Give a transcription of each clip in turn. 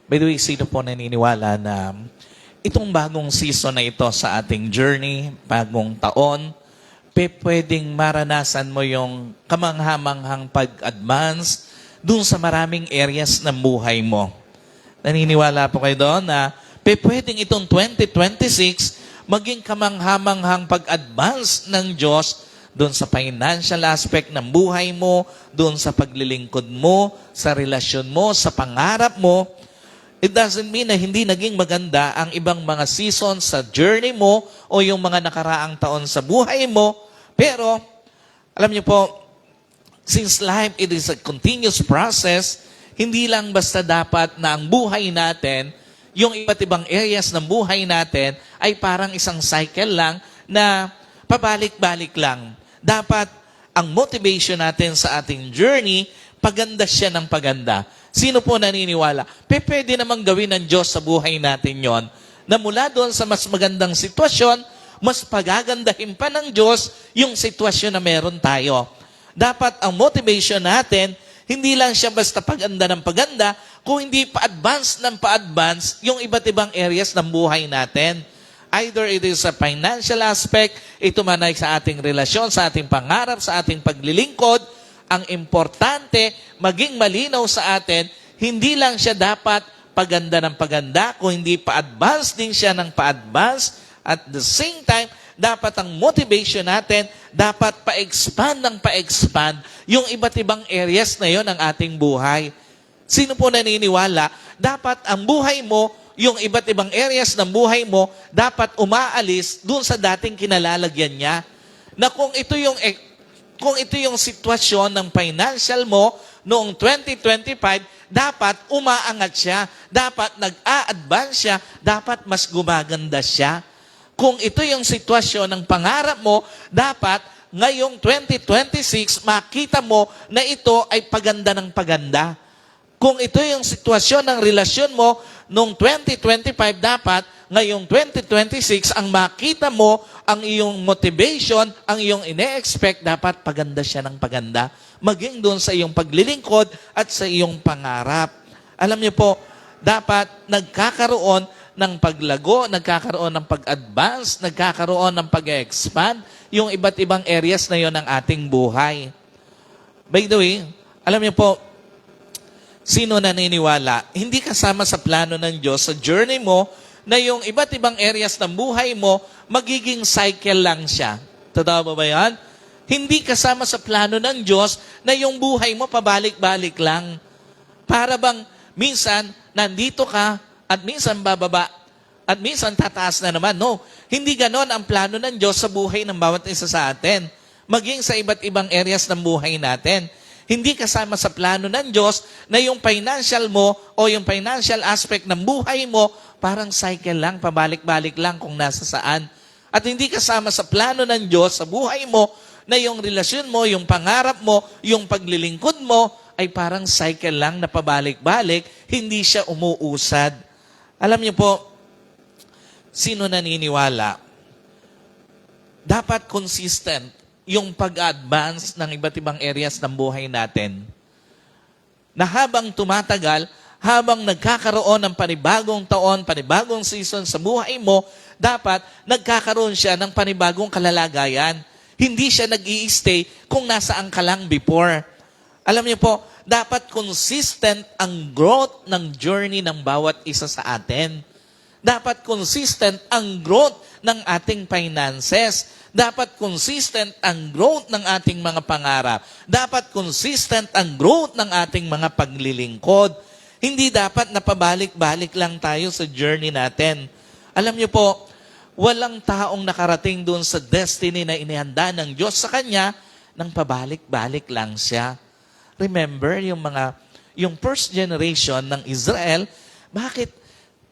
By the way, sino po naniniwala na itong bagong season na ito sa ating journey, bagong taon, pwedeng maranasan mo yung kamanghamanghang pag-advance dun sa maraming areas ng buhay mo. Naniniwala po kayo doon na pwedeng itong 2026 maging kamanghamanghang pag-advance ng Diyos doon sa financial aspect ng buhay mo, doon sa paglilingkod mo, sa relasyon mo, sa pangarap mo. It doesn't mean na hindi naging maganda ang ibang mga seasons sa journey mo o yung mga nakaraang taon sa buhay mo. Pero, alam niyo po, since life it is a continuous process, hindi lang basta dapat na ang buhay natin, yung iba't ibang areas ng buhay natin ay parang isang cycle lang na pabalik-balik lang. Dapat ang motivation natin sa ating journey, paganda siya ng paganda. Sino po naniniwala? Pwede namang gawin ng Diyos sa buhay natin yon na mula doon sa mas magandang sitwasyon, mas pagagandahin pa ng Diyos yung sitwasyon na meron tayo. Dapat ang motivation natin, hindi lang siya basta paganda ng paganda, kung hindi pa-advance ng pa-advance yung iba't ibang areas ng buhay natin. Either it is a financial aspect, ito man ay sa ating relasyon, sa ating pangarap, sa ating paglilingkod. Ang importante, maging malinaw sa atin, hindi lang siya dapat paganda ng paganda, kung hindi pa-advance din siya ng pa-advance. At the same time, dapat ang motivation natin, dapat pa-expand ng pa-expand yung iba't ibang areas na yon ng ating buhay. Sino po naniniwala? Dapat ang buhay mo, yung iba't ibang areas ng buhay mo, dapat umaalis dun sa dating kinalalagyan niya. Na kung ito yung sitwasyon ng financial mo noong 2025, dapat umaangat siya, dapat nag-a-advance siya, dapat mas gumaganda siya. Kung ito yung sitwasyon ng pangarap mo, dapat ngayong 2026, makita mo na ito ay paganda ng paganda. Kung ito yung sitwasyon ng relasyon mo, noong 2025, dapat ngayong 2026, ang makita mo, ang iyong motivation, ang iyong ine-expect, dapat paganda siya ng paganda. Maging doon sa iyong paglilingkod at sa iyong pangarap. Alam niyo po, dapat nagkakaroon ng paglago, nagkakaroon ng pag-advance, nagkakaroon ng pag-expand, yung iba't ibang areas na yon ng ating buhay. By the way, alam niyo po, sino naniniwala, hindi kasama sa plano ng Diyos sa journey mo na yung iba't ibang areas ng buhay mo, magiging cycle lang siya. Totoo ba yan? Hindi kasama sa plano ng Diyos na yung buhay mo pabalik-balik lang. Para bang minsan nandito ka at minsan bababa at minsan tataas na naman. No, hindi ganon ang plano ng Diyos sa buhay ng bawat isa sa atin. Maging sa iba't ibang areas ng buhay natin. Hindi kasama sa plano ng Diyos na yung financial mo o yung financial aspect ng buhay mo, parang cycle lang, pabalik-balik lang kung nasa saan. At hindi kasama sa plano ng Diyos sa buhay mo na yung relasyon mo, yung pangarap mo, yung paglilingkod mo, ay parang cycle lang na pabalik-balik, hindi siya umuusad. Alam niyo po, sino naniniwala? Dapat consistent yung pag-advance ng iba't ibang areas ng buhay natin. Na habang tumatagal, habang nagkakaroon ng panibagong taon, panibagong season sa buhay mo, dapat nagkakaroon siya ng panibagong kalalagayan. Hindi siya nag-i-stay kung nasaan ka lang before. Alam niyo po, dapat consistent ang growth ng journey ng bawat isa sa atin. Dapat consistent ang growth ng ating finances. Dapat consistent ang growth ng ating mga pangarap. Dapat consistent ang growth ng ating mga paglilingkod. Hindi dapat na pabalik-balik lang tayo sa journey natin. Alam niyo po, walang taong nakarating doon sa destiny na inihanda ng Diyos sa kanya nang pabalik-balik lang siya. Remember, yung first generation ng Israel, bakit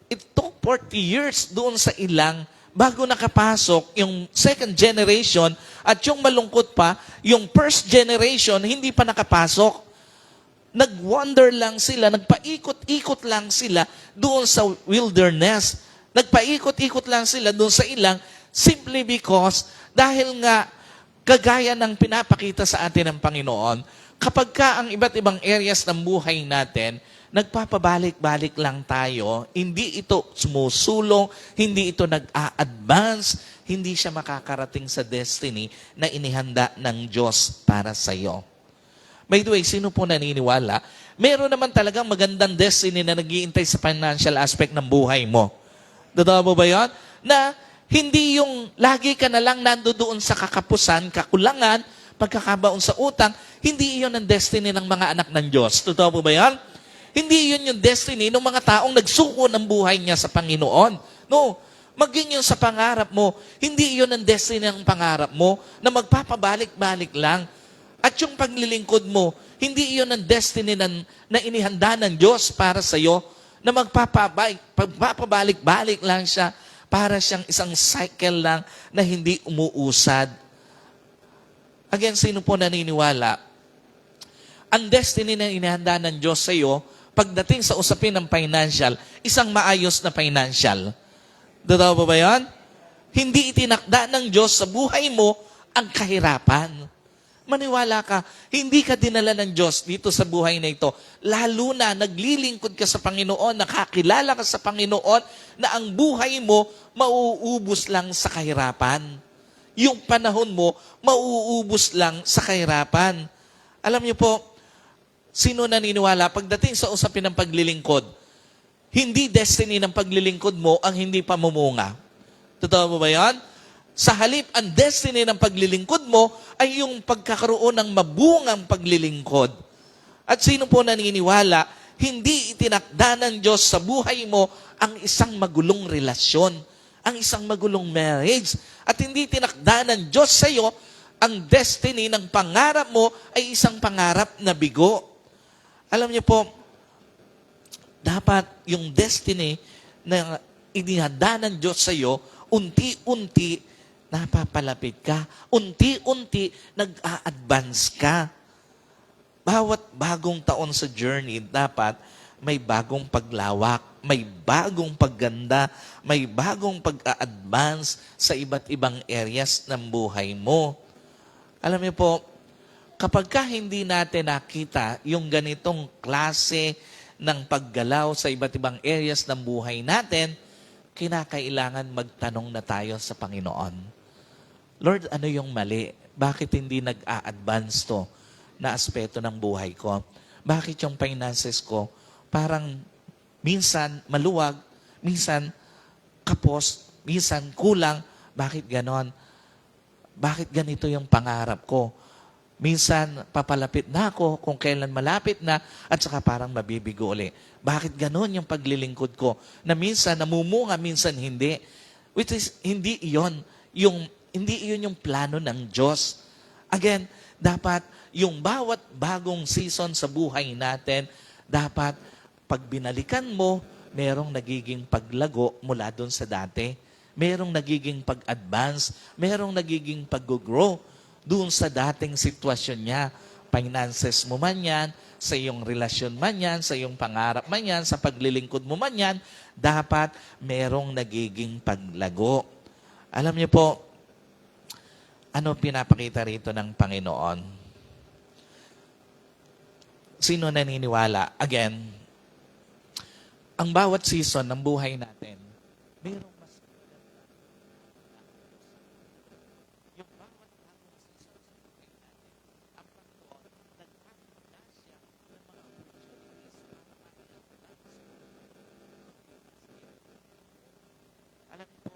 it took 40 years doon sa ilang bago nakapasok yung second generation at yung malungkot pa, yung first generation hindi pa nakapasok. Nag-wander lang sila, nagpaikot-ikot lang sila doon sa wilderness. Nagpaikot-ikot lang sila doon sa ilang simply because dahil nga kagaya ng pinapakita sa atin ng Panginoon, Kapag ka ang iba't ibang areas ng buhay natin, nagpapabalik-balik lang tayo, hindi ito sumusulong, hindi ito nag-a-advance, hindi siya makakarating sa destiny na inihanda ng Diyos para sa iyo. By the way, sino po naniniwala? Meron naman talagang magandang destiny na nag-iintay sa financial aspect ng buhay mo. Totoo mo ba yun? Na hindi yung lagi ka na lang nandoon sa kakapusan, kakulangan, pagkakabaon sa utang, hindi iyon ang destiny ng mga anak ng Diyos. Totoo po ba yan? Hindi yun yung destiny ng mga taong nagsuko ng buhay niya sa Panginoon. No, maging yun sa pangarap mo. Hindi yun ang destiny ng pangarap mo na magpapabalik-balik lang. At yung paglilingkod mo, hindi iyon ang destiny na inihanda ng Diyos para sa iyo na magpapabalik-balik lang siya para siyang isang cycle lang na hindi umuusad. Again, sino po naniniwala? Ang destiny na inihanda ng Diyos sa iyo, pagdating sa usapin ng financial, isang maayos na financial. Totoo ba yan? Hindi itinakda ng Diyos sa buhay mo ang kahirapan. Maniwala ka, hindi ka dinala ng Diyos dito sa buhay na ito. Lalo na naglilingkod ka sa Panginoon, nakakilala ka sa Panginoon na ang buhay mo mauubos lang sa kahirapan. Yung panahon mo mauubos lang sa kahirapan. Alam niyo po, sino naniniwala pagdating sa usapin ng paglilingkod, hindi destiny ng paglilingkod mo ang hindi pamumunga. Totoo mo ba yan? Sa halip, ang destiny ng paglilingkod mo ay yung pagkakaroon ng mabungang paglilingkod. At sino po naniniwala, hindi itinakda ng Diyos sa buhay mo ang isang magulong relasyon, ang isang magulong marriage. At hindi itinakda ng Diyos sa iyo ang destiny ng pangarap mo ay isang pangarap na bigo. Alam niyo po, dapat yung destiny na inihanda ng Diyos sa iyo, unti-unti napapalapit ka. Unti-unti nag-a-advance ka. Bawat bagong taon sa journey, dapat may bagong paglawak, may bagong pagganda, may bagong pag-a-advance sa iba't ibang areas ng buhay mo. Alam niyo po, kapag ka hindi natin nakita yung ganitong klase ng paggalaw sa iba't ibang areas ng buhay natin, kinakailangan magtanong na tayo sa Panginoon. Lord, ano yung mali? Bakit hindi nag-a-advance to na aspeto ng buhay ko? Bakit yung finances ko parang minsan maluwag, minsan kapos, minsan kulang? Bakit ganon? Bakit ganito yung pangarap ko? Minsan papalapit na ako kung kailan malapit na at saka parang mabibigo uli. Bakit ganon yung paglilingkod ko? Na minsan namumunga, minsan hindi. Which is, hindi iyon yung plano ng Diyos. Again, dapat yung bawat bagong season sa buhay natin, dapat pag binalikan mo, merong nagiging paglago mula doon sa dati. Merong nagiging pag-advance, merong nagiging pag-grow doon sa dating sitwasyon niya. Finances mo man yan, sa iyong relasyon man yan, sa iyong pangarap man yan, sa paglilingkod mo man yan, dapat merong nagiging paglago. Alam niyo po, ano pinapakita rito ng Panginoon? Sino naniniwala? Again, ang bawat season ng buhay natin, mayroong mas yung bawat bagong season sa buhay natin, ang Panginoon, nagpapakita siya ng mga opportunities para ma-advance. Alam niyo po,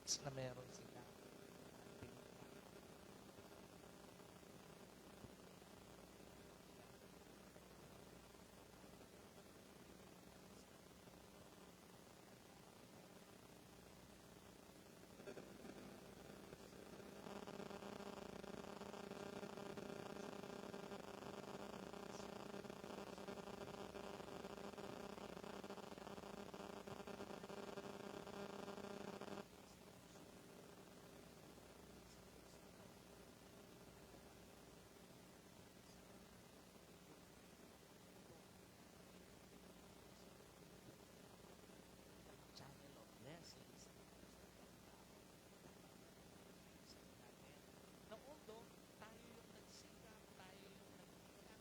benefits na meron sila. Channel of blessings natin. Na although tayo yung nagsikap, tayo yung nagsikap,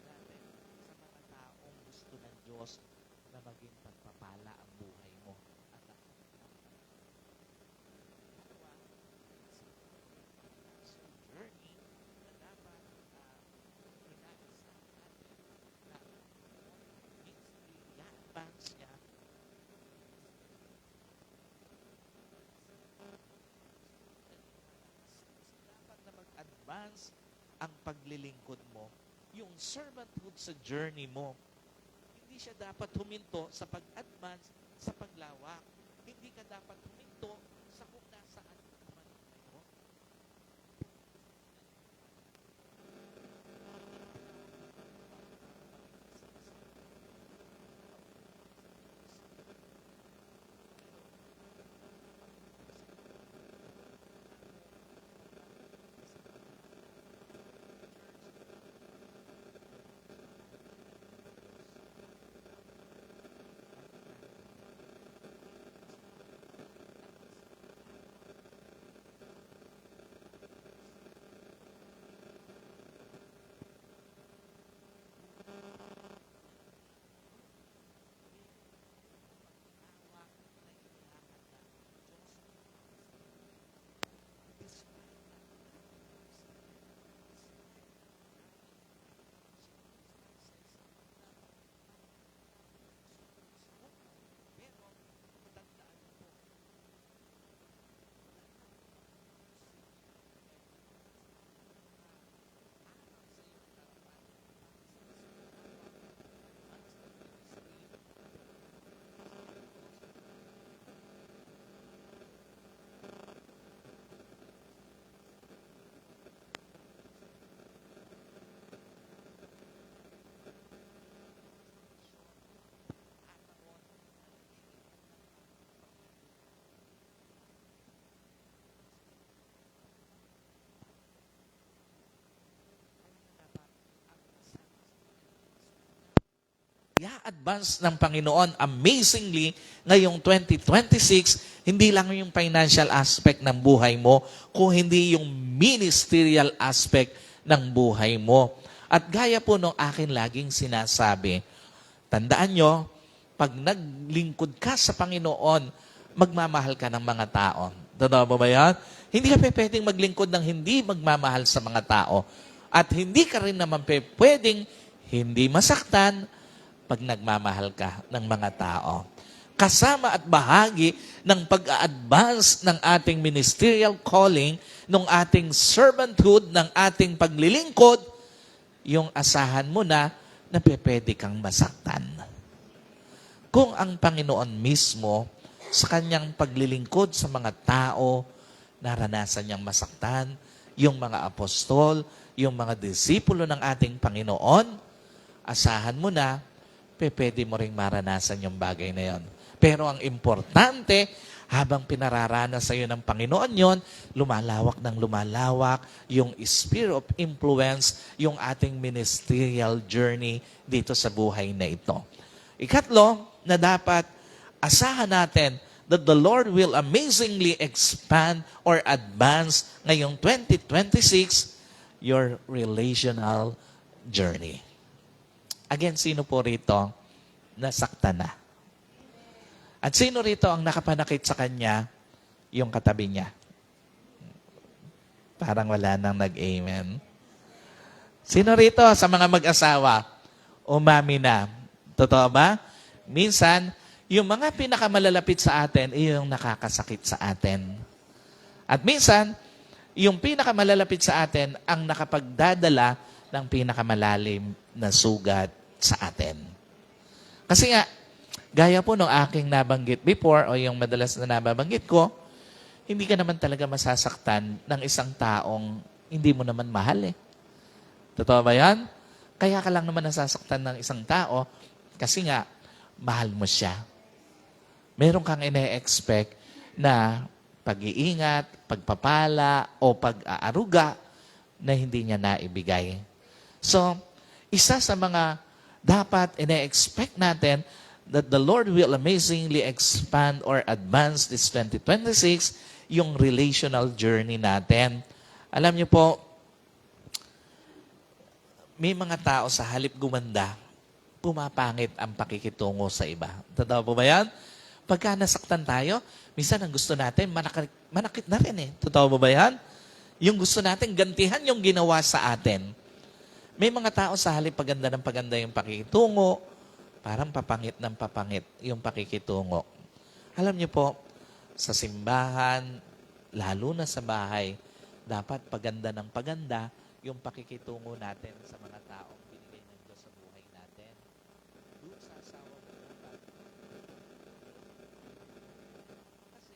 natin sa mga taong gusto ng Diyos na maging pagpapala ang buhay mo. At ang dalawa, sa journey na dapat inaasahan natin na ministry, i-advance niya. Dapat na mag-advance ang paglilingkod mo, yung servanthood sa journey mo. Hindi siya dapat huminto sa pag-advance, sa paglawak. Hindi ka dapat huminto sa kung nasaan ka man ngayon. i-advance ng Panginoon amazingly ngayong 2026, hindi lang yung financial aspect ng buhay mo, kung hindi yung ministerial aspect ng buhay mo. At gaya po nung akin laging sinasabi, tandaan nyo, pag naglingkod ka sa Panginoon, magmamahal ka ng mga tao. Totoo ba yan? Hindi ka pwedeng maglingkod ng hindi magmamahal sa mga tao. At hindi ka rin naman pwedeng hindi masaktan pag nagmamahal ka ng mga tao. Kasama at bahagi ng pag-a-advance ng ating ministerial calling, ng ating servanthood, ng ating paglilingkod, yung asahan mo na pwede kang masaktan. Kung ang Panginoon mismo, sa kanyang paglilingkod sa mga tao, naranasan niyang masaktan, yung mga apostol, yung mga disipulo ng ating Panginoon, asahan mo na, pwede mo ring maranasan yung bagay na yon. Pero ang importante, habang pinararanas sa iyo ng Panginoon yon, lumalawak ng lumalawak yung sphere of influence, yung ating ministerial journey dito sa buhay na ito. Ikatlo, na dapat asahan natin that the Lord will amazingly expand or advance ngayong 2026 your relational journey. Again, sino po rito nasaktan na? At sino rito ang nakapanakit sa kanya yung katabi niya? Parang wala nang nag-amen. Sino rito sa mga mag-asawa? Umami na. Totoo ba? Minsan, yung mga pinakamalalapit sa atin, yung nakakasakit sa atin. At minsan, yung pinakamalalapit sa atin ang nakapagdadala ng pinakamalalim na sugat sa atin. Kasi nga, gaya po nung aking nabanggit before o yung madalas na nababanggit ko, hindi ka naman talaga masasaktan ng isang taong hindi mo naman mahal eh. Totoo ba yan? Kaya ka lang naman nasasaktan ng isang tao kasi nga, mahal mo siya. Meron kang ine-expect na pag-iingat, pagpapala, o pag-aaruga na hindi niya naibigay. So, isa sa mga dapat ine-expect natin that the Lord will amazingly expand or advance this 2026, yung relational journey natin. Alam niyo po, may mga tao sa halip gumanda, pumapangit ang pakikitungo sa iba. Totoo po ba yan? Pagka nasaktan tayo, minsan ang gusto natin, manakit na rin eh. Totoo ba yan? Yung gusto natin, gantihan yung ginawa sa atin. May mga tao sa halip paganda ng paganda yung pakikitungo, parang papangit ng papangit yung pakikitungo. Alam niyo po, sa simbahan, lalo na sa bahay, dapat paganda ng paganda yung pakikitungo natin sa mga taong binigay ng Diyos sa buhay natin. Doon sa asawa mo dapat. Kasi,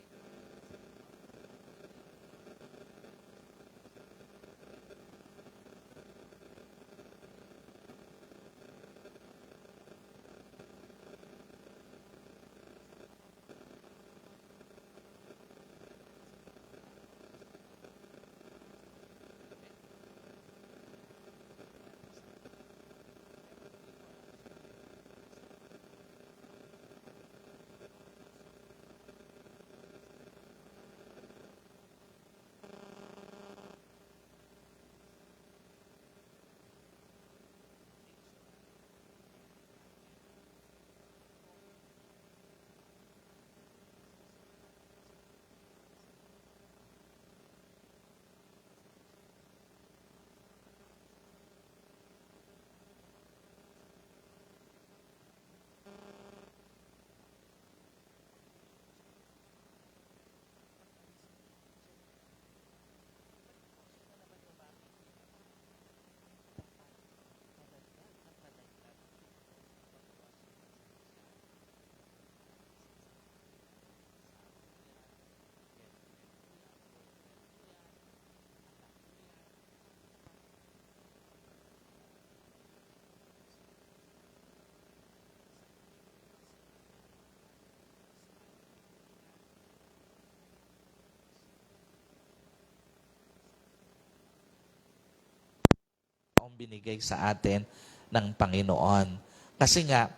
ang binigay sa atin ng Panginoon. Kasi nga,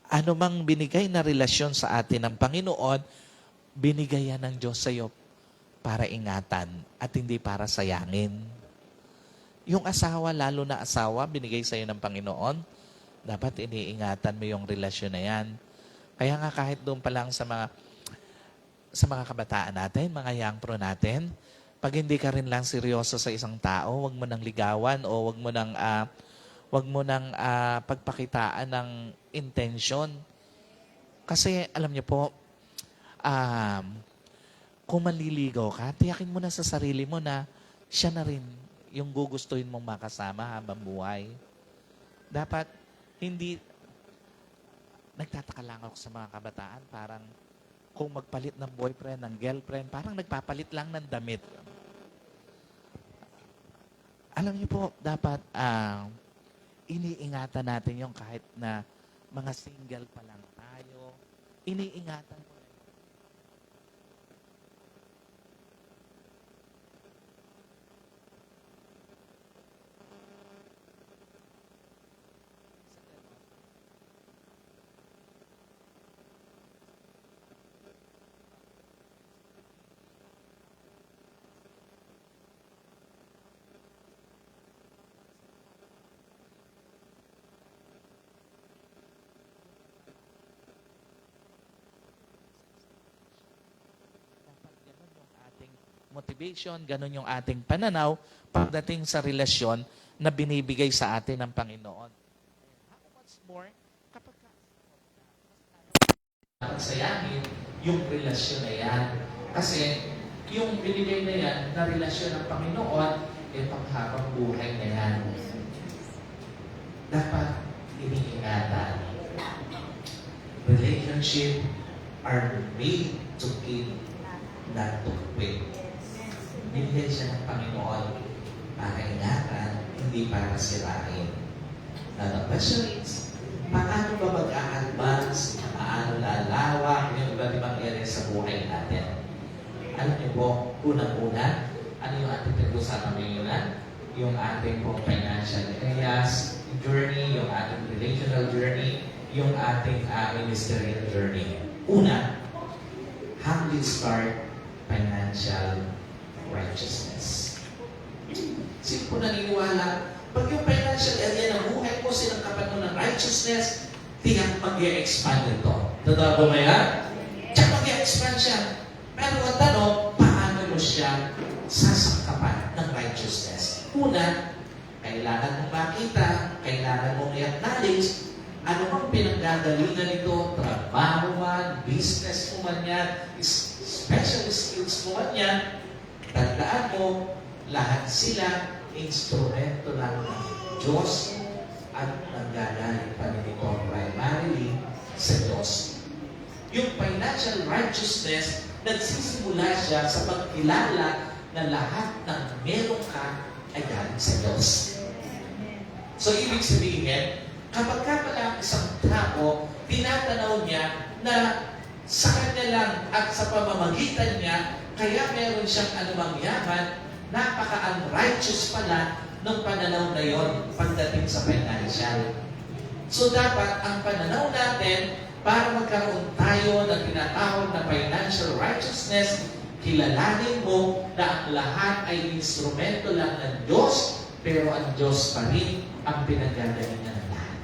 Ano mang binigay na relasyon sa atin ng Panginoon, binigay yan ng Diyos sa iyo para ingatan at hindi para sayangin. Yung asawa, lalo na asawa, binigay sa iyo ng Panginoon, dapat iniingatan mo yung relasyon na yan. Kaya nga kahit doon pa lang sa mga kabataan natin, mga young pro natin, pag hindi ka rin lang seryoso sa isang tao, wag mo nang ligawan o wag mo nang pagpakitaan ng intention. Kasi alam niyo po, kung manliligaw ka, tiyakin mo na sa sarili mo na siya na rin yung gugustuhin mong makasama habang buhay. Dapat hindi, nagtataka lang ako sa mga kabataan, parang kung magpalit ng boyfriend, ng girlfriend, parang nagpapalit lang ng damit. Alam niyo po, dapat iniingatan natin yung kahit na mga single pa lang tayo. Iniingatan mo. Dapat ganun yung ating motivation, ganun yung ating pananaw pagdating sa relasyon na binibigay sa atin ng Panginoon. How much more kapag sayangin yung relasyon na yan. Kasi yung binigay na yan na relasyon ng Panginoon, panghabang buhay na yan. Dapat iniingatan. Relationship are made to give, not to quit. Binigay siya ng Panginoon para ingatan, hindi para sirain. Now the question is, paano ba mag-a-advance, paano lalawak yung iba't ibang area sa buhay natin? Alam niyo po, unang-una, ano yung ating pag-usapan ngayon? Yung ating pong financial areas, journey, yung ating relational journey, yung ating ministerial journey. Una, how do you start financial righteousness? Sino po naniniwala? Pag yung financial area ng buhay mo, sinangkapan mo ng righteousness, tiyak mag-i-expand ito. Totoo ba ba yan? Tiyak mag-i-expand siya. Pero ang tanong, paano mo siya sasangkapan ng righteousness? Una, kailangan mong makita, kailangan mong i-acknowledge, ano bang pinanggagalingan nito, trabaho man, business mo man yan, special skills mo man yan, tandaan mo, lahat sila instrumento lang ng Diyos at nanggagaling pa nito primarily sa Diyos. Yung financial righteousness, nagsisimula siya sa pagkilala na lahat ng meron ka ay galing sa Diyos. So, ibig sabihin, kapag ka pala isang tao, tinatanaw niya na sa kanya lang at sa pamamagitan niya, kaya meron siyang anumang yaman, napaka-unrighteous pala ng pananaw na yon pagdating sa financial. So dapat ang pananaw natin para magkaroon tayo ng tinatawag na financial righteousness, kilalanin mo na ang lahat ay instrumento lang ng Diyos, pero ang Diyos pa rin ang pinagagalingan ng lahat.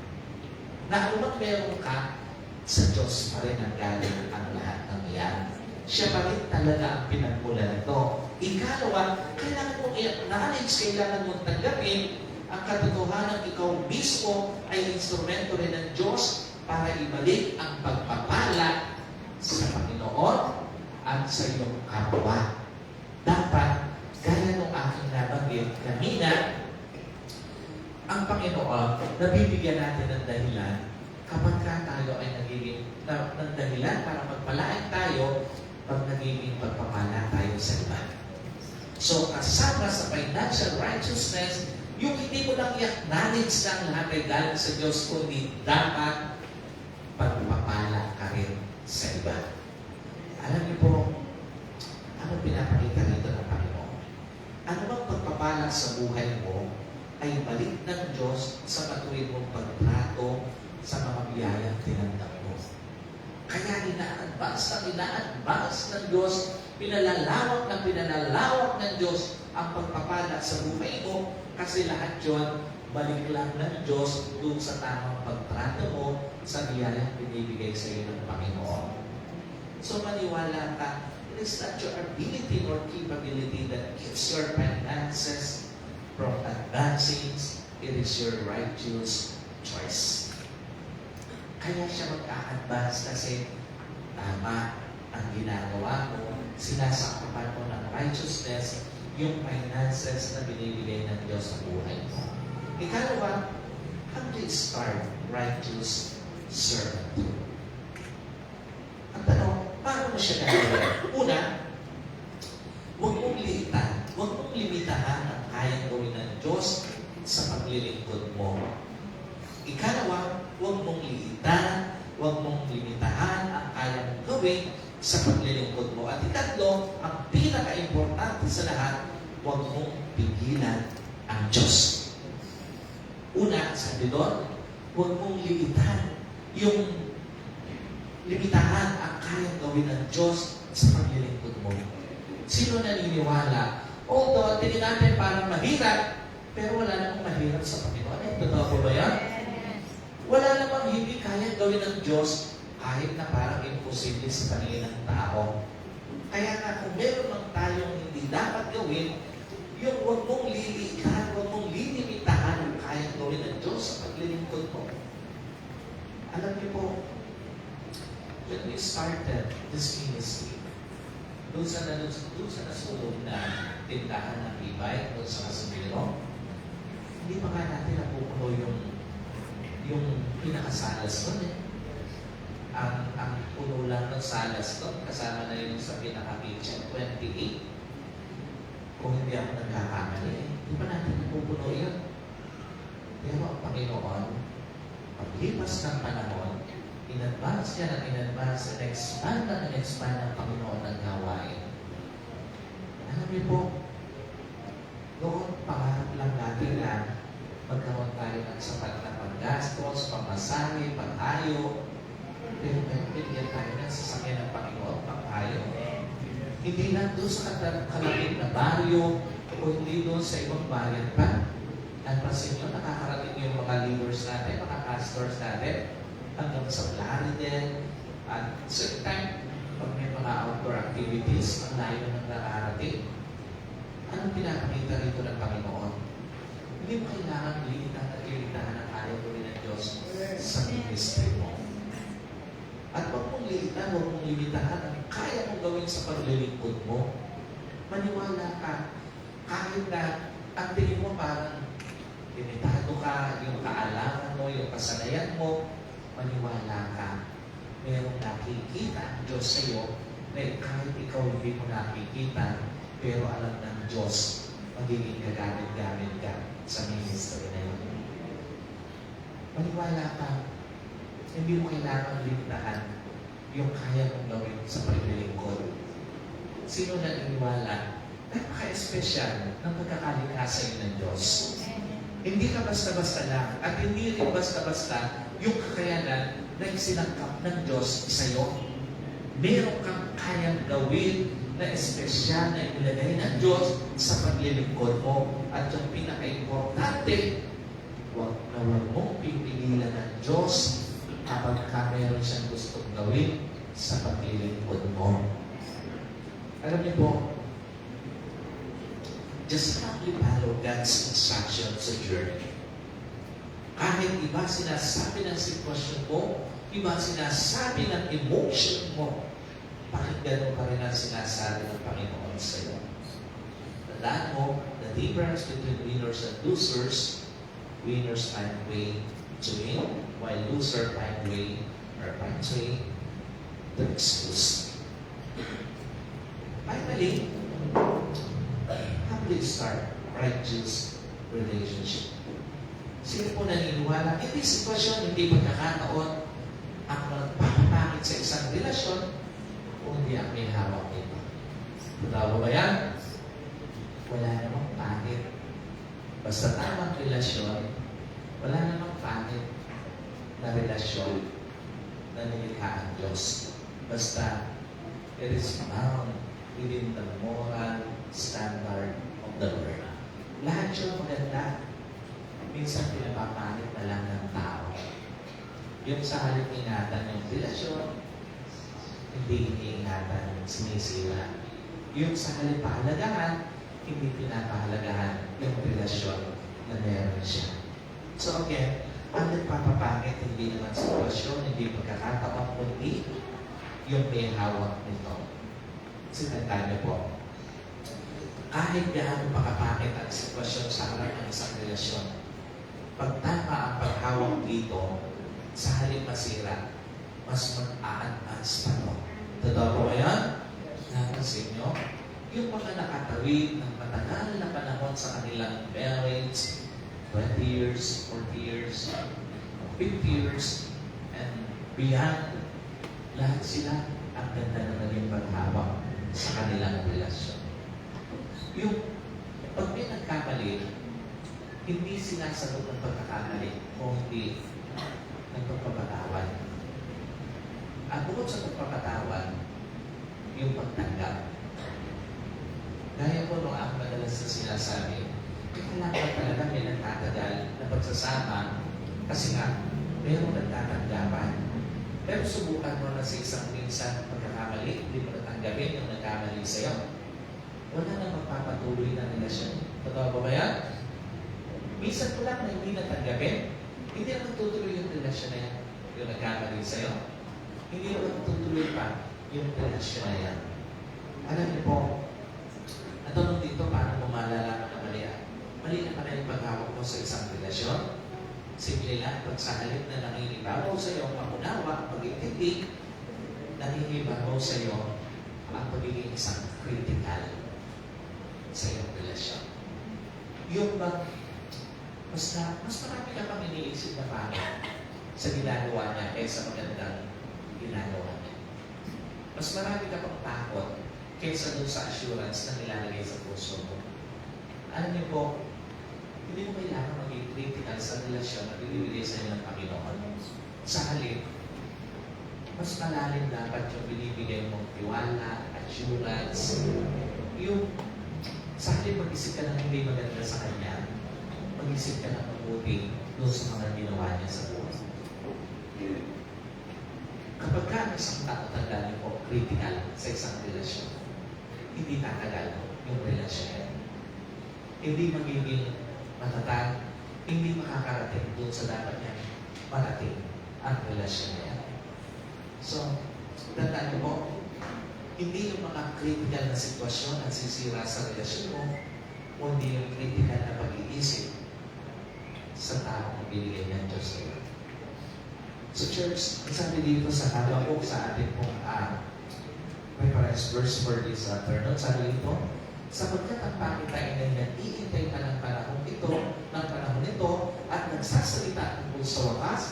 Na anumang meron ka, sa Diyos pa rin ang galing ang lahat ng iyan. Siya pa rin talaga ang pinagmula nito. Ikalawa, kailangan mong i-acknowledge, kailangan mong tanggapin ang katotohanan ikaw mismo ay instrumento rin ng Diyos para ibalik ang pagpapala sa Panginoon at sa iyong kapwa. Dapat, gaya ng aking nabanggit kanina, ang Panginoon, nabibigyan natin ng dahilan kapag tayo ay nagiging ng dahilan para magpalain tayo pag nagiging pagpapala tayo sa iba. So, kasama sa financial righteousness, yung hindi mo lang i-acknowledge na ang lahat ay galing sa Diyos, kundi dapat pagpapala ka rin sa iba. Alam niyo po, ano pinapakita rito ng Panginoon? Ano bang pagpapala sa buhay mo ay balik ng Diyos sa patuloy mong pagtrato, sa mga biyayang tinanggap mo. Kaya ina-advance ng Diyos, pinalalawak ng Diyos ang pagpapala sa buhay mo kasi lahat yun, balik lang ng Diyos doon sa tamang pagtrato mo sa biyayang binibigay sa iyo ng Panginoon. So maniwala ka, it is not your ability or capability that keeps your finances from advancing. It is your righteous choice. Kaya siya mag-a-advance kasi tama ang ginagawa mo, sinasakapan mo ng righteousness, yung finances na binibigay ng Diyos sa buhay mo. Ikalawa, how do you start righteous servant? Ang tanong, paano mo siya gagawin? Una, huwag mong liitan, huwag mong limitahan ang kayang gawin ng Diyos sa paglilingkod mo. Ikalawa, huwag mong liitan, huwag mong limitahan ang kayang mong gawin sa paglilingkod mo. At ikatlo, ang pinaka-importante sa lahat, huwag mong pigilan ang Diyos. Una, sabi doon, huwag mong limitahan ang kayang gawin ng Diyos sa paglilingkod mo. Sino naniniwala? Although, tingin natin parang mahirap, pero wala namang mahirap sa Panginoon. Totoo po ba yan? Wala namang hindi kayang gawin ng Diyos kahit na parang imposible sa paningin ng tao. Kaya nga, kung meron lang tayong hindi dapat gawin, yung huwag mong lilikan, huwag mong lilimitahan ang kayang gawin ng Diyos sa paglilingkod mo. Alam niyo po, when we started this ministry, doon sa nasulog na tindahan ng e-bike, doon sa Casimiro, hindi pa nga natin napupuno yung pinakasalas doon eh. Ang puno lang ng salas doon, kasama na yun sa pinaka-kitchen, 28. Kung hindi ako nagkakamali, hindi pa natin napupuno yun. Pero ang Panginoon, paglipas ng panahon, in-advance niya ng in-advance, and-expand ng Panginoon ang gawain. Alam niyo po, doon pangarap lang natin na magkaroon tayo ng sapat na panggastos, pamasahe, panghayo. Pero ngayon, bigyan tayo ng sasakyan ng Panginoon, panghayo. Hindi lang doon sa kalapit na baryo, o hindi doon sa ibang bayan pa. At pasin nyo, nakakarating yung mga leaders natin, mga pastors natin, hanggang sa Plaridel. At certain time, pag may mga outdoor activities, ang layo ng nakarating. Anong pinapakita rito ng Panginoon? Hindi mo kailangan liitan at limitahan ang ayaw gawin ng Diyos sa ministry mo. At huwag mong liitan, huwag mong limitahan ang kaya mong gawin sa paglilingkod mo. Maniwala ka, kahit na ang tingin mo parang limitado ka, yung kaalaman mo, yung kasanayan mo, maniwala ka. Merong nakikita ang Diyos sa iyo na kahit ikaw hindi mo nakikita, pero alam ng Diyos, magiging gagamit-gamit ka sa ministry na yun. Maniwala ka, hindi mo kailangan limitahan yung kaya mong gawin sa paglilingkod. Sino naniniwala? Napaka-espesyal ng pagkakalikha sa iyo ng Diyos. Hindi ka basta-basta lang at hindi rin basta-basta yung kakayanan na isinangkap ng Diyos sa iyo. Meron kang kayang gawin na espesyal na ilagay ng Diyos sa paglilingkod mo. At yung pinaka-importante, huwag mong pipigilan ng Diyos kapag meron siyang gustong gawin sa paglilingkod mo. Alam niyo po, just humbly follow God's instruction sa journey. Kahit iba sinasabi ng sitwasyon mo, iba sinasabi ng emotion mo, pakinggan mo pa rin ang sinasabi ng Panginoon sa iyo. Tandaan mo, the difference between winners and losers, winners find way to win, while loser find way to excuse. Finally, how do you start righteous relationship? Sino po naniniwala? Hindi sitwasyon, hindi pagkakataon ang magpapakit sa isang relasyon kung hindi ang may hawak ito. Totoo ba yan? Wala namang pangit. Basta tamang relasyon, wala namang pangit. na relasyon na nilikha ang Diyos. Basta, it is found within the moral standard of the Lord. Lahat yun maganda. Minsan pinapapalit na lang ng tao. Yung sa halip ingatan yung relasyon, hindi iniingatan, sinisira. Yung sa halip pahalagahan, hindi pinapahalagahan yung relasyon na meron siya. So again, ang nagpapapangit hindi naman sitwasyon, hindi pagkakataon, kundi yung may hawak nito. Sinanta niyo po, kahit gaano pakapangit ang sitwasyon sa harap ng isang relasyon, pag tama ang paghawak dito, sa halip masira, mas mag-a-advance pa no. Totoo po ba yan? Napansin nyo? Yung mga nakatawid ng matagal na panahon sa kanilang marriage, 20 years, 40 years, 50 years, and beyond, lahat sila ang ganda na naging paghawak sa kanilang relasyon. Yung pag may nagkamali, hindi sinasagot ng pagkakamali kung hindi nagpapatawad. At bukod sa pagpapatawad, yung pagtanggap. Gaya po nung ang madalas na sinasabi, kailangan talaga may nagtatagal na pagsasama kasi nga, mayroong nagtatanggapan. Pero subukan mo na sa isang minsan pagkakamali, hindi mo natanggapin yung nagkamali sa'yo. Wala na magpapatuloy na relasyon. Totoo ba ba yan? Minsan ko lang na hindi natanggapin, hindi na magtutuloy yung relasyon na yan, yung nagkamali sa'yo. Hindi na magtutuloy pa yung relasyon na yan. Alam niyo po, natanong dito paano mo malalaman na mali yan. Mali na pala yung paghawak mo sa isang relasyon. Simple lang, pag sa halip na nangingibabaw sa iyo ang pangunawa, pag-intindi, nangingibabaw sa iyo ang pagiging isang critical sa iyong relasyon. Yung bang, mas marami ka pang iniisip na paano sa ginagawa niya kaysa magandang ginagawa niya. Mas marami ka pang takot kaysa dun sa assurance na nilalagay sa puso mo. Alam niyo po, hindi mo kailangan maging critical sa relasyon na binibigay sa inyo ng Panginoon. Sa halip, mas malalim dapat yung binibigay mong tiwala, assurance. Yung sa halip mag-isip ka ng hindi maganda sa Kanya, mag-isip ka ng mabuti doon sa mga ginawa niya sa buhay. Kapag ka isang tao tandaan po critical sa isang relasyon, hindi tatagal yung relasyon niya. Hindi magiging matatag, hindi makakarating doon sa dapat niya marating ang relasyon niya. So, tandaan niyo po, hindi yung mga critical na sitwasyon ang sisira sa relasyon mo, kundi yung critical na pag-iisip sa taong binigay ng Diyos sa iyo. So church, sabi dito sa Habakuk sa ating pong reference verse for this afternoon, sabi dito, sapagkat ang pakitain niya, iintay ka ng panahon ito, at nagsasalita tungkol sa wakas,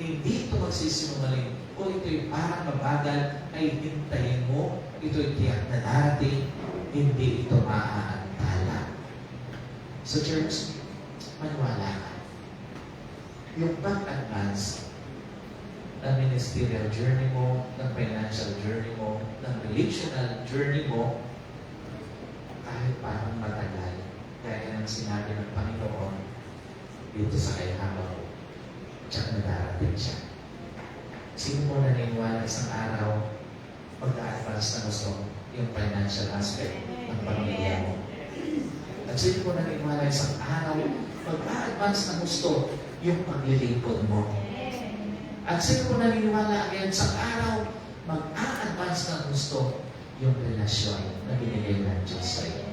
hindi ito magsisinungaling. Kung ito'y parang mabagal, ay hintayin mo, ito'y tiyak na darating, hindi ito maaantala. So church, maniwala ka. Yung pag-advance ng ministerial journey mo, ng financial journey mo, ng relational journey mo, kahit parang matagal, gaya ng sinabi ng Panginoon dito sa kay Habakuk, tiyak na darating siya. Sino mo naniniwala isang araw mag-a-advance na gusto yung financial aspect ng pamilya mo? At sino mo naniniwala isang araw mag-a-advance na gusto yung paglilipod mo? At sino mo naniniwala again sa araw mag-a-advance na gusto yung relasyon na binigay ng Diyos sa iyo?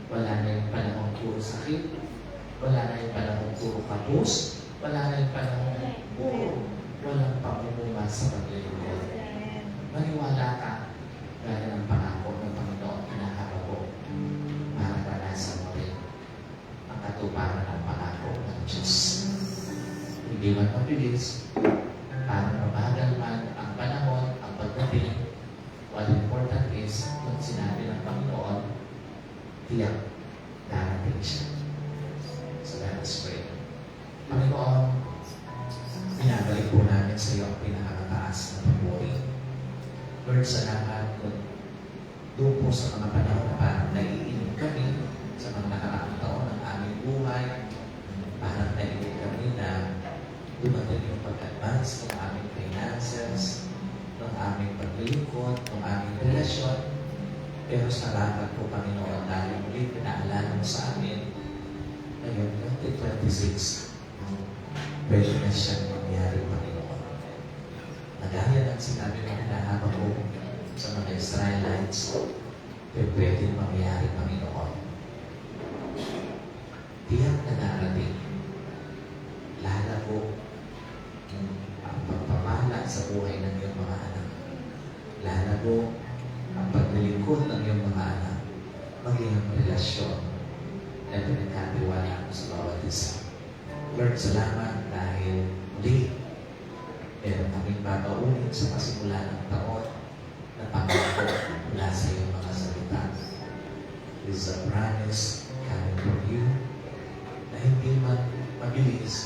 Wala na yung panahon puro sakit, wala na yung panahon puro kapos, wala na yung panahon puro walang pamumuma sa paglilingkod. Maniwala ka gaya ng pangako ng Panginoon kinahaba ko para maranasan mo rin ang katuparan ng pangako ng Diyos. Hindi man mabilis, para mabagal man ang panahon, ang pagdating, what important is, kung sinabi ng Panginoon, tiyak, darating siya. So let us pray. Panginoon, binabalik po namin sa iyo ang pinakamataas na papuri. Lord, salamat kung doon po sa mga panahon na parang naiinom kami sa mga nakaraang taon ng aming buhay. Parang naiinom kami na dumating yung pag-advance ng aming finances, ng aming paglilingkod, ng aming relasyon. Pero salamat po, Panginoon, dahil muli pinaalala mo sa amin ngayon, 2026, pwede na siyang mangyari, Panginoon. Nagaya ng sinabi mo na habang po sa mga Israelites, pwede mangyari, Panginoon. Tiyak na darating. Lalago ang pagpapala sa buhay ng iyong mga anak. Lalago ang paglilingkod ng iyong mga anak. Maging ang relasyon na pinagkatiwala mo sa bawat isa. Lord, salamat dahil muli meron kaming babaunin sa pasimula ng taon na pangako mula sa iyong mga salita. It is a promise coming from you na hindi man mabilis